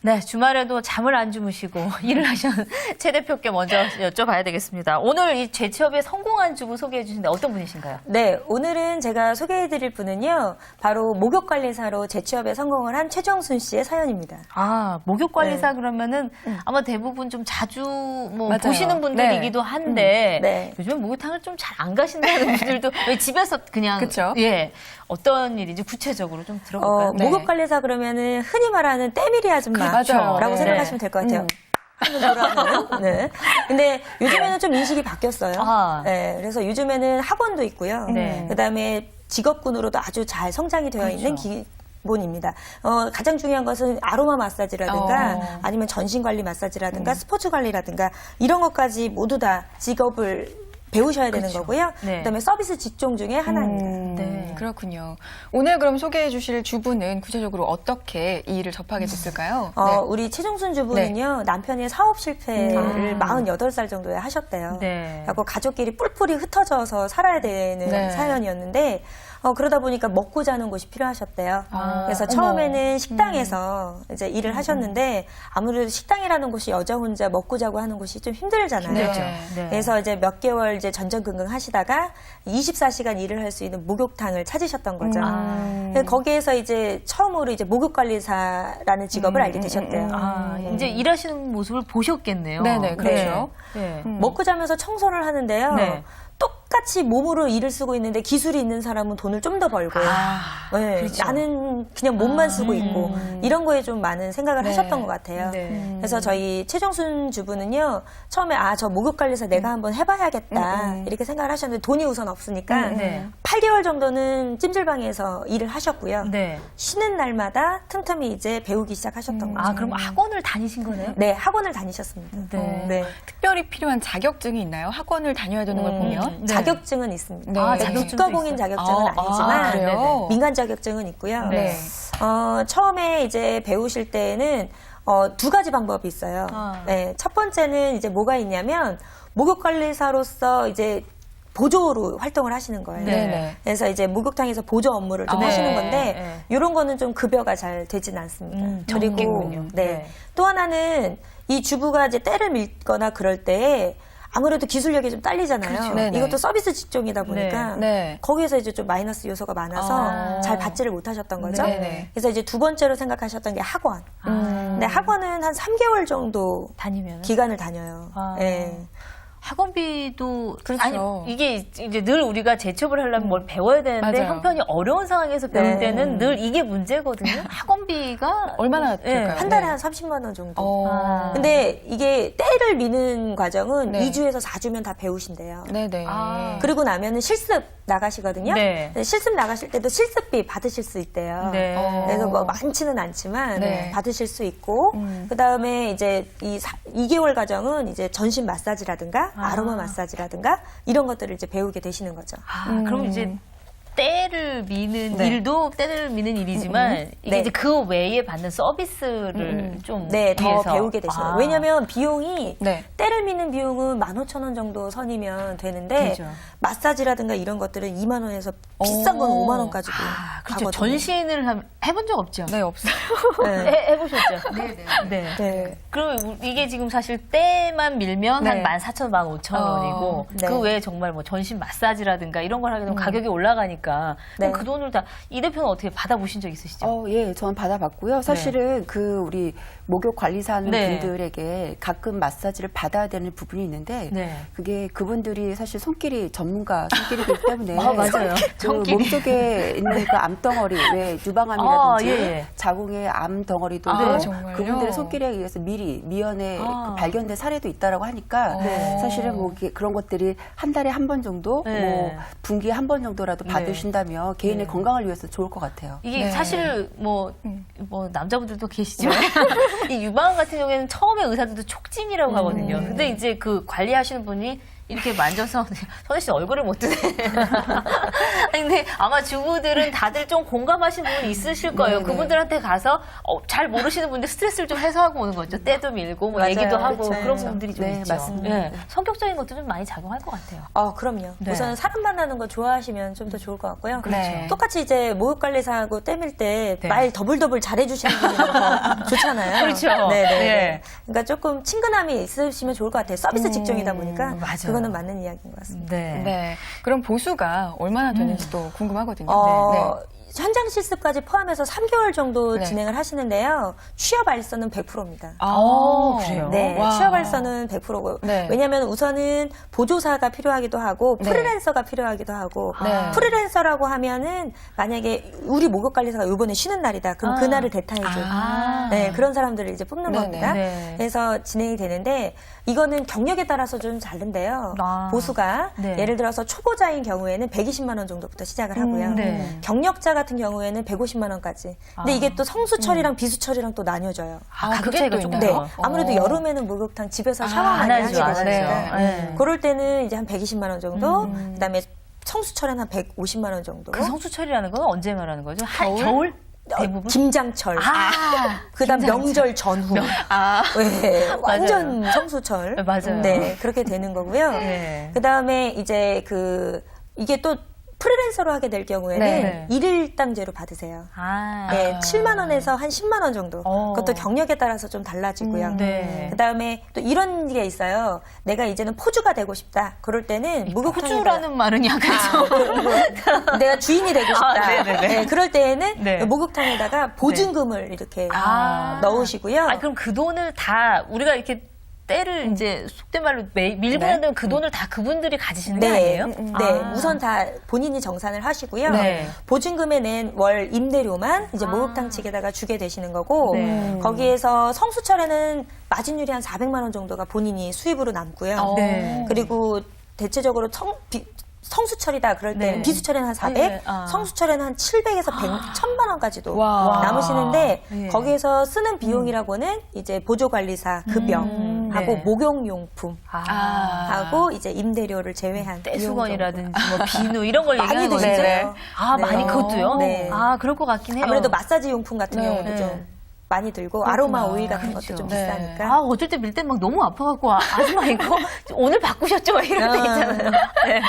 네, 주말에도 잠을 안 주무시고 일을 하시는 최 대표께 먼저 여쭤봐야 되겠습니다. 오늘 이 재취업에 성공한 주부 소개해 주신데 어떤 분이신가요? 네, 오늘은 제가 소개해드릴 분은요, 바로 목욕관리사로 재취업에 성공을 한 최정순 씨의 사연입니다. 아, 목욕관리사 그러면은 아마 대부분 좀 자주 뭐 맞아요. 보시는 분들이기도 한데 네. 요즘에 목욕탕을 좀 잘 안 가신다는 분들도 왜 집에서 그냥 그쵸? 예 어떤 일인지 구체적으로 좀 들어볼까요? 네. 목욕관리사 그러면은 흔히 말하는 때밀이 아줌마라고 맞아요. 네. 생각하시면 될 것 같아요. 하는 대로 하면은. 네. 근데 요즘에는 좀 인식이 바뀌었어요. 아. 네. 그래서 요즘에는 학원도 있고요. 네. 그다음에 직업군으로도 아주 잘 성장이 되어 있는 기본입니다. 가장 중요한 것은 아로마 마사지라든가 아니면 전신관리 마사지라든가 스포츠 관리라든가 이런 것까지 모두 다 직업을 배우셔야 되는 거고요. 네. 그다음에 서비스 직종 중에 하나입니다. 네. 그렇군요. 오늘 그럼 소개해 주실 주부는 구체적으로 어떻게 이 일을 접하게 됐을까요? 네. 우리 최종순 주부는요, 남편이 사업 실패를 48살 정도에 하셨대요. 네. 그래서 가족끼리 뿔뿔이 흩어져서 살아야 되는 네. 사연이었는데, 그러다 보니까 먹고 자는 곳이 필요하셨대요. 그래서 어머. 처음에는 식당에서 이제 일을 하셨는데, 아무래도 식당이라는 곳이 여자 혼자 먹고 자고 하는 곳이 좀 힘들잖아요. 그렇죠. 네. 그래서 이제 몇 개월 이제 전전긍긍 하시다가 24시간 일을 할 수 있는 목욕탕을 찾으셨던 거죠. 그래서 거기에서 이제 처음으로 이제 목욕관리사라는 직업을 알게 되셨대요. 아, 이제 일하시는 모습을 보셨겠네요. 네네, 그렇죠. 네. 먹고 자면서 청소를 하는데요. 네. 똑같이 몸으로 일을 쓰고 있는데 기술이 있는 사람은 돈을 좀 더 벌고 네, 그렇죠. 나는 그냥 몸만 쓰고 있고 이런 거에 좀 많은 생각을 네. 하셨던 것 같아요. 네. 그래서 저희 최정순 주부는요. 처음에 저 목욕관리사 내가 한번 해봐야겠다 이렇게 생각을 하셨는데 돈이 우선 없으니까 네. 8개월 정도는 찜질방에서 일을 하셨고요. 네. 쉬는 날마다 틈틈이 이제 배우기 시작하셨던 거죠. 아, 그럼 학원을 다니신 거네요? 네, 학원을 다니셨습니다. 네. 특별히 필요한 자격증이 있나요? 학원을 다녀야 되는 걸 보면? 네. 자격증은 있습니다. 네. 아, 자격증도 국가공인 있어요? 자격증은 아니지만 그래요? 민간 자격증은 있고요. 네. 처음에 이제 배우실 때는 두 가지 방법이 있어요. 아. 네, 첫 번째는 이제 뭐가 있냐면 목욕관리사로서 이제 보조로 활동을 하시는 거예요. 네네. 그래서 이제 목욕탕에서 보조 업무를 좀 네. 하시는 건데 네. 이런 거는 좀 급여가 잘 되진 않습니다. 그리고 적겠군요. 네. 네. 또 하나는 이 주부가 이제 때를 밀거나 그럴 때 아무래도 기술력이 좀 딸리잖아요. 그렇죠. 네네. 이것도 서비스 직종이다 보니까 네. 거기에서 이제 좀 마이너스 요소가 많아서 잘 받지를 못하셨던 거죠. 네네. 그래서 이제 두 번째로 생각하셨던 게 학원. 근데 학원은 한 3개월 정도 다니면 기간을 다녀요. 아. 예. 학원비도 그렇죠. 아니 이게 이제 늘 우리가 재취업을 하려면 뭘 배워야 되는데 맞아요. 형편이 어려운 상황에서 배울 네. 때는 늘 이게 문제거든요. 학원비가 얼마나 될까요? 한 달에 네. 한 30만 원 정도. 아. 근데 이게 때를 미는 과정은 네. 2주에서 4주면 다 배우신대요. 네네. 아. 그리고 나면은 실습 나가시거든요. 네. 근데 실습 나가실 때도 실습비 받으실 수 있대요. 네. 그래서 뭐 많지는 않지만 네. 받으실 수 있고 그다음에 이제 이 2개월 과정은 이제 전신 마사지라든가 아로마 마사지라든가 이런 것들을 이제 배우게 되시는 거죠. 아, 그럼 이제 때를 미는 네. 일도 때를 미는 일이지만 이게 네. 이제 그 외에 받는 서비스를 좀 네, 더 위해서. 배우게 되시는 거예요. 아. 왜냐면 비용이 네. 때를 미는 비용은 15,000원 정도 선이면 되는데 그죠. 마사지라든가 이런 것들은 2만 원에서 비싼 건 5만 원까지도 아, 그렇죠. 가거든요. 전신을 해본 적 없죠? 네, 없어요. 네. 해보셨죠? 네네. 네. 그럼 이게 지금 사실 때만 밀면 네. 한 14,000원, 15,000원이고 네. 그 외에 정말 뭐 전신 마사지라든가 이런 걸 하게 되면 가격이 올라가니까 네. 그럼 그 돈을 다 이 대표는 어떻게 받아보신 적 있으시죠? 예, 저는 받아봤고요. 사실은 그 우리 목욕 관리사 네. 분들에게 가끔 마사지를 받아야 되는 부분이 있는데 네. 그게 그분들이 사실 손길이 전문가 손길이기 때문에 아, 맞아요. 그 손길이. 몸속에 있는 그 암덩어리, 왜 아, 유방암이라든지 예. 자궁의 암덩어리도 아, 정말요? 그분들의 손길에 의해서 미리 미연에 아. 그 발견된 사례도 있다라고 하니까 네. 사실은 뭐 그런 것들이 한 달에 한 번 정도, 네. 뭐 분기에 한 번 정도라도 네. 받으신다면 개인의 네. 건강을 위해서 좋을 것 같아요. 이게 네. 사실 뭐 남자분들도 계시지만 이 유방암 같은 경우에는 처음에 의사들도 촉진이라고 하거든요. 근데 이제 그 관리하시는 분이 이렇게 만져서 선혜 씨 얼굴을 못 뜨네. 아니, 근데 아마 주부들은 다들 좀 공감하시는 부분이 있으실 거예요. 네네. 그분들한테 가서 잘 모르시는 분들 스트레스를 좀 해소하고 오는 거죠. 때도 밀고 뭐 맞아요. 얘기도 하고 그렇죠. 그런 부분들이 좀 네, 있죠. 맞습니다. 예, 성격적인 것도 좀 많이 작용할 것 같아요. 그럼요. 네. 우선 사람 만나는 거 좋아하시면 좀 더 좋을 것 같고요. 그렇죠. 똑같이 이제 목욕관리사하고 땜일 때 네. 말 더블 잘해주시는 분이 더 좋잖아요. 그렇죠. 네네. 네. 그러니까 조금 친근함이 있으시면 좋을 것 같아요. 서비스 직종이다 보니까 맞아요. 그거는 맞는 이야기인 것 같습니다. 네. 네. 그럼 보수가 얼마나 되는지도 궁금하거든요. 현장 실습까지 포함해서 3개월 정도 네. 진행을 하시는데요. 취업 알선은 100%입니다. 그래요? 네, 와. 취업 알선은 100%고요. 네. 왜냐하면 우선은 보조사가 필요하기도 하고 네. 프리랜서가 필요하기도 하고 네. 프리랜서라고 하면은 만약에 우리 목욕관리사가 이번에 쉬는 날이다. 그럼 그날을 대타해줘. 네, 그런 사람들을 이제 뽑는 네네. 겁니다. 네. 그래서 진행이 되는데 이거는 경력에 따라서 좀 다른데요. 보수가 네. 예를 들어서 초보자인 경우에는 120만 원 정도부터 시작을 하고요. 네. 경력자 같은 경우에는 150만 원까지. 근데 이게 또 성수철이랑 비수철이랑 또 나뉘어져요. 가격 그게 차이가 또 조금 네, 더. 아무래도 여름에는 목욕탕 집에서 샤워 안 많이 하죠, 하게 안 되시니까 하죠. 네. 그럴 때는 이제 한 120만 원 정도, 그다음에 성수철은 한 150만 원 정도. 그 성수철이라는 건 언제 말하는 거죠? 겨울? 겨울? 대부분? 김장철. 그다음 명절 전후. 네, 완전 성수철. 네, 맞아요. 네, 그렇게 되는 거고요. 네. 그다음에 이제 이게 또 프리랜서로 하게 될 경우에는 네. 일일당제로 받으세요. 네, 7만 원에서 한 10만 원 정도. 그것도 경력에 따라서 좀 달라지고요. 네. 그다음에 또 이런 게 있어요. 내가 이제는 포주가 되고 싶다. 그럴 때는 목욕탕에 호주라는 말은 약간 좀. 내가 주인이 되고 싶다. 네네네. 네, 그럴 때에는 네. 목욕탕에다가 보증금을 이렇게 넣으시고요. 그럼 그 돈을 다 우리가 이렇게 때를 이제 속된 말로 밀고 나면 그 돈을 다 그분들이 가지시는 게 아니에요? 네, 우선 다 본인이 정산을 하시고요. 네. 보증금에 낸 월 임대료만 이제 목욕탕 측에다가 주게 되시는 거고, 네. 거기에서 성수철에는 마진율이 한 400만 원 정도가 본인이 수입으로 남고요. 네. 그리고 대체적으로 성수철이다 그럴 때는 네. 비수철에는 한 400, 네. 성수철에는 한 700에서 100, 1000만 원까지도 와. 남으시는데 네. 거기에서 쓰는 비용이라고는 이제 보조관리사 급여하고 네. 목욕용품 아. 하고 이제 임대료를 제외한 떼수건이라든지 뭐 비누 이런 걸 많이 얘기하는 거죠. 드시죠. 네. 아, 네. 많이 그것도요? 네. 아, 그럴 것 같긴 해요. 아무래도 마사지 용품 같은 네. 경우도 네. 좀 많이 들고 아로마 오일 같은 그렇죠. 것도 좀 네. 비싸니까. 아, 어쩔 때 밀 때 막 너무 아파갖고, 아줌마 이거 오늘 바꾸셨죠? 막 이런 때 있잖아요. 네.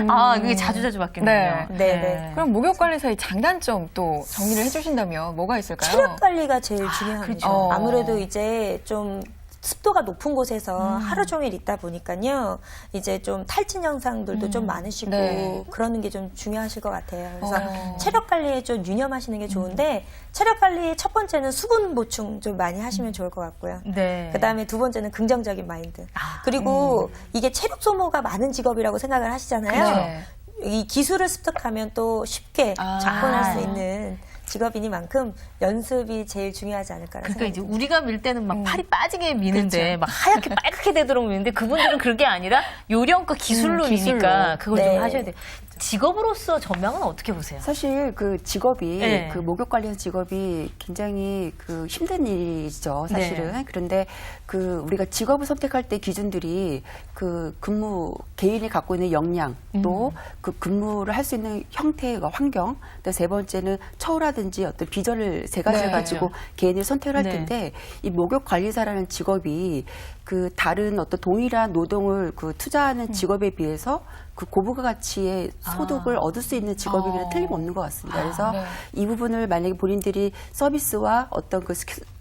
아, 그게 자주자주 바뀌네요. 네. 네. 그럼 목욕관리사의 장단점 또 정리를 해주신다면 뭐가 있을까요? 체력 관리가 제일 중요합니다. 그렇죠. 아무래도 이제 좀 습도가 높은 곳에서 하루 종일 있다 보니까요. 이제 좀 탈진 현상들도 좀 많으시고 네. 그러는 게 좀 중요하실 것 같아요. 그래서 어. 체력 관리에 좀 유념하시는 게 좋은데 체력 관리 첫 번째는 수분 보충 좀 많이 하시면 좋을 것 같고요. 네. 그다음에 두 번째는 긍정적인 마인드. 그리고 이게 체력 소모가 많은 직업이라고 생각을 하시잖아요. 네. 이 기술을 습득하면 또 쉽게 아. 접근할 수 있는 직업이니만큼 연습이 제일 중요하지 않을까라는 그러니까 생각이 이제 듭니다. 우리가 밀 때는 막 팔이 빠지게 미는데 막 하얗게 빨갛게 되도록 미는데 그분들은 그게 아니라 요령과 기술로 기술로. 미니까 그걸 네. 좀 하셔야 돼요. 직업으로서 전망은 어떻게 보세요? 사실 그 직업이 네. 그 목욕관리사 직업이 굉장히 그 힘든 일이죠, 사실은. 네. 그런데 그 우리가 직업을 선택할 때 기준들이 그 근무 개인이 갖고 있는 역량 또 그 근무를 할 수 있는 형태가 환경, 또 세 번째는 처우라든지 어떤 비전을 세 가지를 네. 가지고 개인을 선택을 할 네. 텐데 이 목욕관리사라는 직업이 그 다른 어떤 동일한 노동을 그 투자하는 직업에 비해서 그 고부가 가치의 소득을 얻을 수 있는 직업이기는 틀림없는 것 같습니다. 그래서 네. 이 부분을 만약에 본인들이 서비스와 어떤 그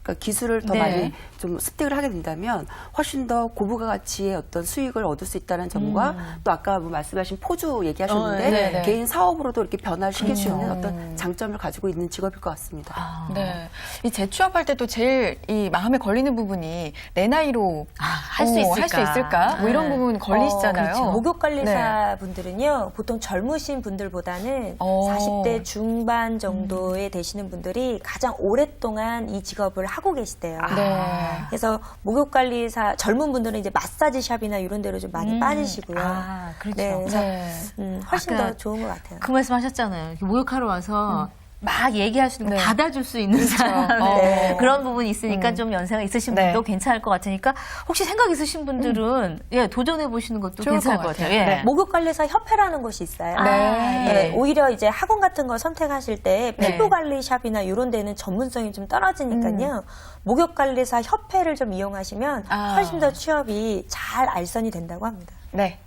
그러니까 기술을 더 네. 많이 좀 습득을 하게 된다면 훨씬 더 고부가 가치의 어떤 수익을 얻을 수 있다는 점과 또 아까 뭐 말씀하신 포주 얘기하셨는데 네, 네. 개인 사업으로도 이렇게 변화를 시킬 수 있는 그렇죠. 어떤 장점을 가지고 있는 직업일 것 같습니다. 네. 이 재취업할 때 또 제일 이 마음에 걸리는 부분이 내 나이로 할 수 있을까? 할 수 있을까? 뭐 이런 네. 부분 걸리시잖아요. 그렇죠. 목욕관리사 분들은요, 보통 젊으신 분들보다는 40대 중반 정도에 되시는 분들이 가장 오랫동안 이 직업을 하고 계시대요. 네. 그래서 목욕관리사 젊은 분들은 이제 마사지샵이나 이런 데로 좀 많이 빠지시고요. 아, 그렇죠. 네, 그래서 네. 훨씬 아까 더 좋은 것 같아요. 그 말씀 하셨잖아요. 이렇게 목욕하러 와서 막 얘기할 수 있는 거 네. 받아줄 수 있는 사람 네. 그런 부분이 있으니까 좀 연세가 있으신 네. 분도 괜찮을 것 같으니까 혹시 생각 있으신 분들은 예, 도전해 보시는 것도 좋을 괜찮을 것 것 같아요. 같아요. 예. 네. 목욕관리사 협회라는 곳이 있어요. 네. 오히려 이제 학원 같은 거 선택하실 때 네. 피부관리샵이나 이런 데는 전문성이 좀 떨어지니까요. 목욕관리사 협회를 좀 이용하시면 아. 훨씬 더 취업이 잘 알선이 된다고 합니다. 네.